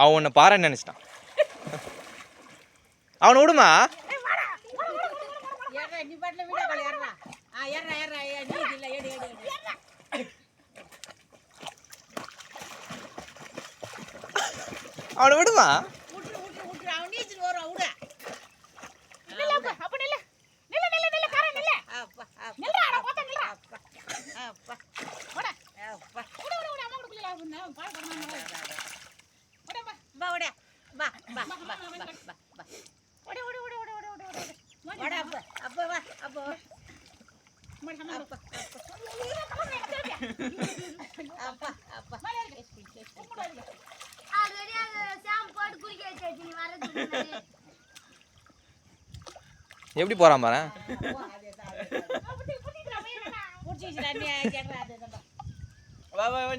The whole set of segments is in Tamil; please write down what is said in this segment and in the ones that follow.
அவன் உன்னை பாருன்னு நினச்சிட்டான். அவனை விடுமா? அவனை விடுமா? எப்படி போறான் பாரு.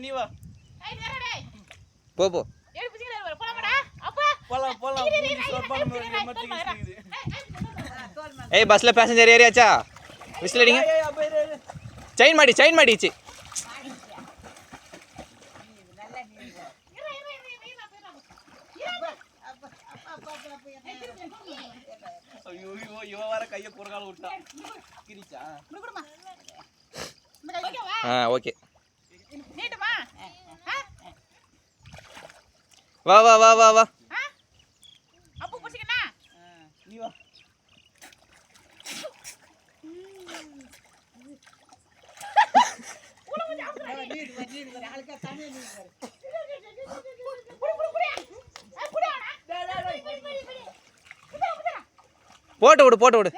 நீ வா போ போ. ஏய் பஸ்ல பேசஞ்சர் ஏறியாச்சா? விசில் அடிங்க. செயின் மாடிச்சு. ஓகே வா வா வா வா வா. போட்டு விடு.